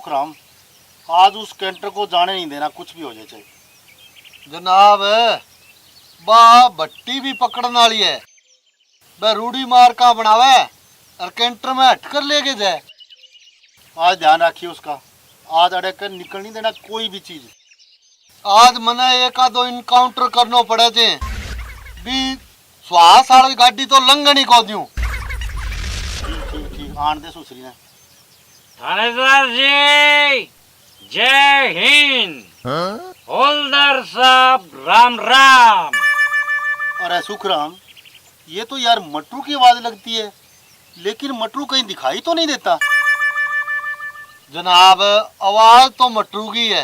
सुखराम, आज उस कैंटर को जाने नहीं देना, कुछ भी हो जाए चाहे। जनाब बा भट्टी भी पकड़ने वाली है, वह रूढ़ी मार का बनावे और कैंटर में हट कर लेके जाए। आज ध्यान रखिए उसका, आज अड़क कर निकल नहीं देना कोई भी चीज। आज मने एक आधो इनकाउंटर करना पड़े थे भी, श्वास वाली गाड़ी तो लंघन ही को दूं। ठीक आन दे सुसरी ने। थानेदार जी जय हिंद। हवलदार साहब राम राम। अरे सुखराम, ये तो यार मटरू की आवाज लगती है, लेकिन मटरू कहीं दिखाई तो नहीं देता। जनाब आवाज तो मटरू की है,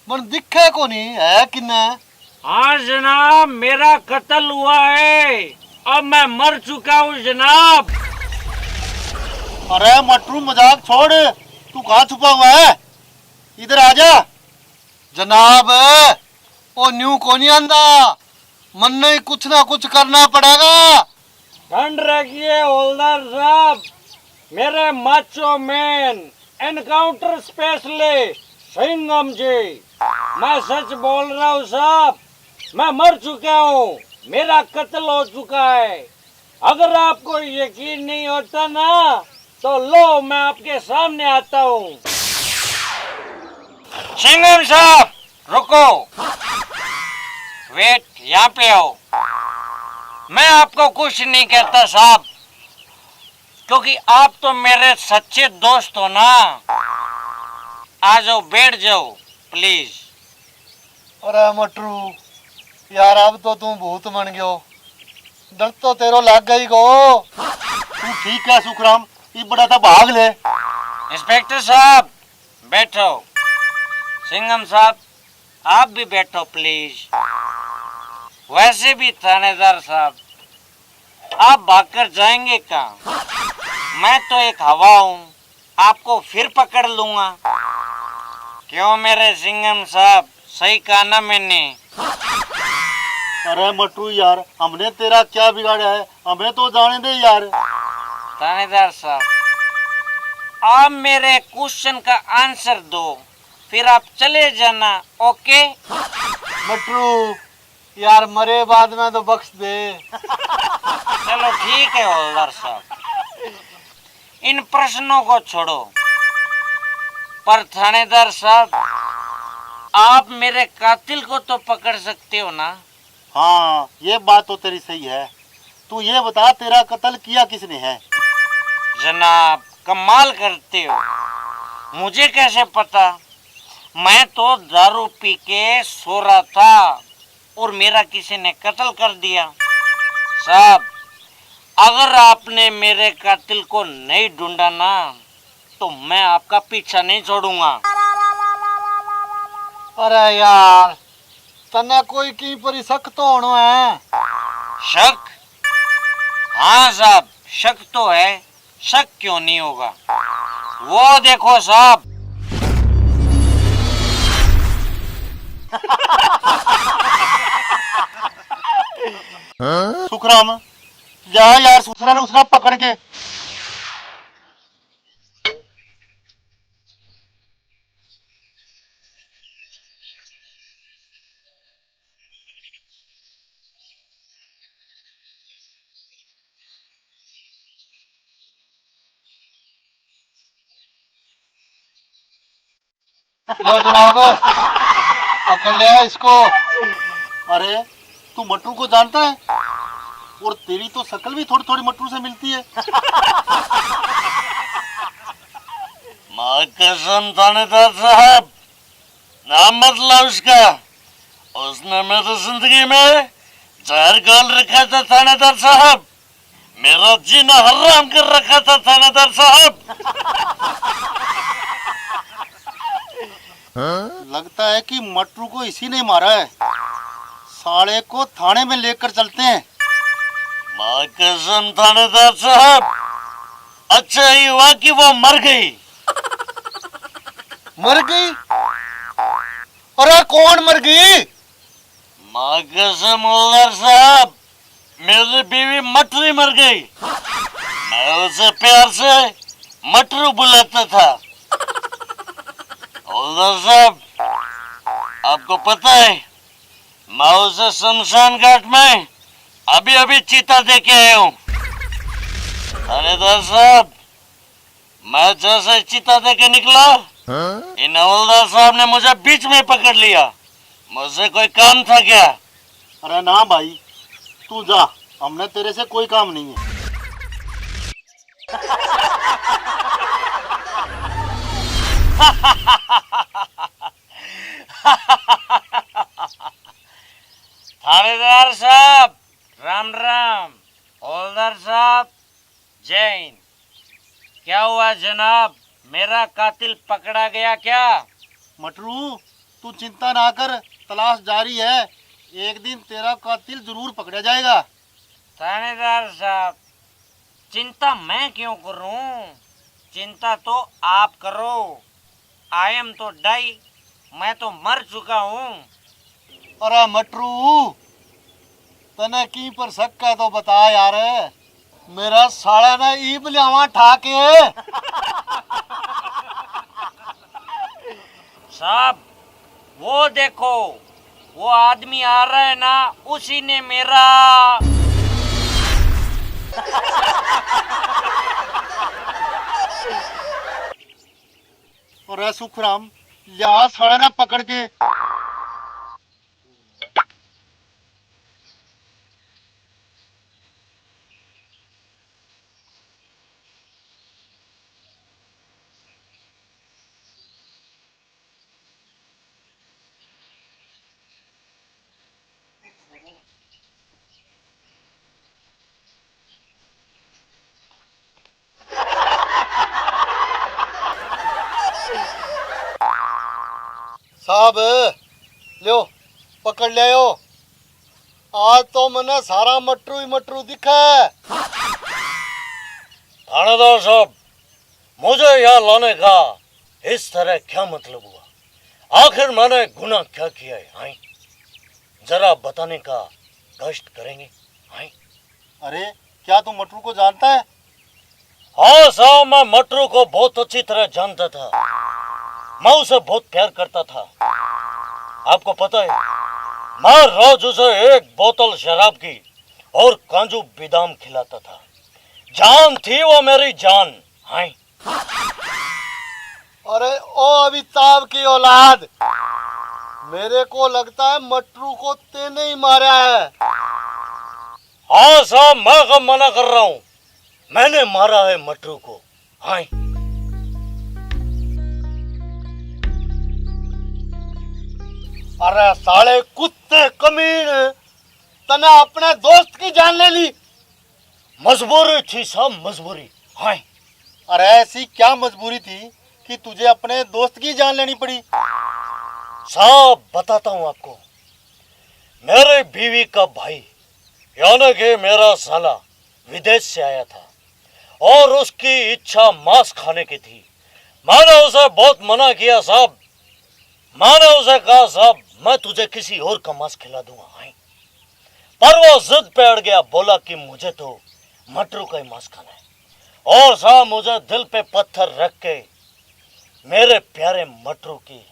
पर दिखे को नहीं है किन्ने। हाँ जनाब, मेरा कत्ल हुआ है, अब मैं मर चुका हूँ जनाब। अरे मटरू मजाक छोड़, तू कहाँ छुपा हुआ है? इधर आजा। जनाब ओ न्यू को नहीं आंदा, मन नहीं कुछ ना कुछ करना पड़ेगा। ठंड रखिए हवलदार साहब, मेरे macho man encounter specialist Singham ji, मैं सच बोल रहा हूँ साहब, मैं मर चुका हूँ, मेरा कत्ल हो चुका है। अगर आपको यकीन नहीं होता ना तो लो मैं आपके सामने आता हूँ। सिंघम साहब रुको, वेट, यहाँ पे आओ। मैं आपको कुछ नहीं कहता साहब, क्योंकि आप तो मेरे सच्चे दोस्त हो ना। आ जाओ, बैठ जाओ प्लीज। अरे मटरू यार, अब तो तू भूत बन गयो, डर तो तेरो लग गई गो। तू ठीक है सुखराम, ये बड़ा था भाग ले। इंस्पेक्टर साहब बैठो, सिंघम साहब आप भी बैठो प्लीज। वैसे भी थानेदार साहब, आप भागकर जाएंगे कहाँ? मैं तो एक हवा हूँ, आपको फिर पकड़ लूंगा। क्यों मेरे सिंघम साहब, सही कहा ना मैंने? अरे मटरू यार, हमने तेरा क्या बिगाड़ा है, हमें तो जाने दे यार। थानेदार साहब, आप मेरे क्वेश्चन का आंसर दो, फिर आप चले जाना। ओके मटरू यार, मरे बाद में तो बख्श दे। चलो ठीक है हवलदार साहब, इन प्रश्नों को छोड़ो। पर थानेदार साहब, आप मेरे कातिल को तो पकड़ सकते हो ना? हाँ ये बात तो तेरी सही है। तू ये बता, तेरा कत्ल किया किसने है? जनाब कमाल करते हो, मुझे कैसे पता? मैं तो दारू पी के सो रहा था और मेरा किसी ने कत्ल कर दिया। साहब, अगर आपने मेरे कातिल को नहीं ढूंढा ना तो मैं आपका पीछा नहीं छोड़ूंगा। अरे यार, तने कोई की पर शक तो होना है। शक? हाँ साहब, शक तो है, शक क्यों नहीं होगा? वो देखो साहब। सुखराम जा यार, सुसरा ने उसका पकड़ के। लो जनाब, पकड़ लिया इसको। अरे तू मटरू को जानता है? और तेरी तो शक्ल भी थोड़ी थोड़ी मटरू से मिलती है। माँ कसम थानेदार साहब, नाम मतलब उसका, उसने मेरी जिंदगी में जहर घोल रखा था थानेदार साहब, मेरा जीना हराम कर रखा था थानेदार साहब। लगता है कि मटरू को इसी ने मारा है। साले को थाने में लेकर चलते हैं। माँ कसम थानेदार साहब, अच्छा ही हुआ कि वो मर गई। मर गई? अरे कौन मर गई? माँ कसम हवलदार साहब, मेरी बीवी मटरू मर गई। मैं उसे प्यार से मटरू बुलाता था। हवलदार साहब, आपको पता है मैं उसे शमशान घाट में अभी अभी चीता दे के आया हूँ। थानेदार साहब, मैं जैसे चीता दे के निकला, इन हवलदार साहब ने मुझे बीच में पकड़ लिया। मुझसे कोई काम था क्या? अरे ना भाई, तू जा, हमने तेरे से कोई काम नहीं है। थानेदार साहब राम राम। हवलदार साहब जय हिंद। क्या हुआ जनाब, मेरा कातिल पकड़ा गया क्या? मटरू, तू चिंता ना कर, तलाश जारी है। एक दिन तेरा कातिल जरूर पकड़ा जाएगा। थानेदार साहब, चिंता मैं क्यों करूं? चिंता तो आप करो। आई एम तो डाई, मैं तो मर चुका हूं। अरे मटरू, तने की पर शक है तो बता यार। मेरा साला ने ईब लियावा ठाके। साहब वो देखो, वो आदमी आ रहा है ना, उसी ने मेरा। और सुखराम, लिया साले ना पकड़ के। साहब लियो, पकड़ लियो। आज तो मने सारा मटरू ही मटरू दिखा है। थानेदार साहब, मुझे यहाँ लाने का इस तरह क्या मतलब हुआ? आखिर मैंने गुनाह क्या किया है? हाँ? जरा बताने का कष्ट करेंगे? हाँ? अरे क्या तू मटरू को जानता है? हाँ साहब, मैं मटरू को बहुत अच्छी तरह जानता था। मैं उसे बहुत प्यार करता था। आपको पता है, मैं रोज उसे एक बोतल शराब की और काजू बादाम खिलाता था। जान थी वो मेरी जान। हाँ? अरे ओ अमिताभ की औलाद, मेरे को लगता है मटरू को तेने ही मारा है। हाँ साहब, मैं कब मना कर रहा हूँ, मैंने मारा है मटरू को। हाँ? अरे साले कुत्ते कमीन, तने अपने दोस्त की जान ले ली। मजबूरी थी साहब, मजबूरी। हाँ? अरे ऐसी क्या मजबूरी थी कि तुझे अपने दोस्त की जान लेनी पड़ी? साहब बताता हूँ आपको। मेरे बीवी का भाई, यानी कि मेरा साला, विदेश से आया था और उसकी इच्छा मांस खाने की थी। मैंने उसे बहुत मना किया साहब। मैंने उसे कहा साहब, मैं तुझे किसी और का मांस खिला दूंगा। हाँ? पर वो जिद पे अड़ गया, बोला कि मुझे तो मटरू का ही मांस खाना है। और साहब मुझे दिल पे पत्थर रख के मेरे प्यारे मटरू की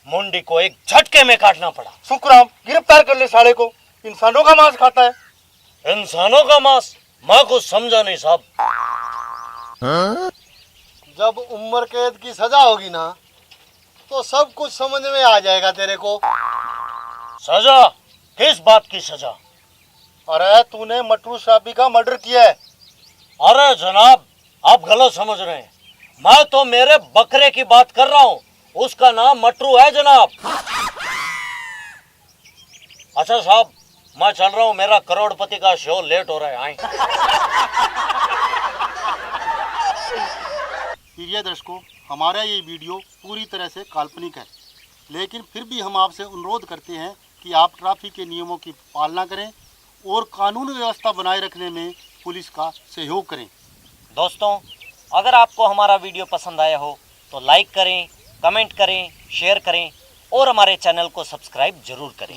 मुंडी को एक झटके में काटना पड़ा। सुखराम, गिरफ्तार कर ले साले को, इंसानों का मांस खाता है। इंसानों का मांस? मैं कुछ समझा नहीं साहब। जब उम्र कैद की सजा होगी ना, तो सब कुछ समझ में आ जाएगा तेरे को। सजा? किस बात की सजा? अरे तूने मटरू साहबी का मर्डर किया है। अरे जनाब, आप गलत समझ रहे हैं। मैं तो मेरे बकरे की बात कर रहा हूँ, उसका नाम मटरू है जनाब। अच्छा साहब, मैं चल रहा हूँ, मेरा करोड़पति का शो लेट हो रहा है। आए। प्रिय दर्शकों, हमारा ये वीडियो पूरी तरह से काल्पनिक है, लेकिन फिर भी हम आपसे अनुरोध करते हैं कि आप ट्रैफिक के नियमों की पालना करें और कानून व्यवस्था बनाए रखने में पुलिस का सहयोग करें। दोस्तों, अगर आपको हमारा वीडियो पसंद आया हो तो लाइक करें, कमेंट करें, शेयर करें और हमारे चैनल को सब्सक्राइब जरूर करें।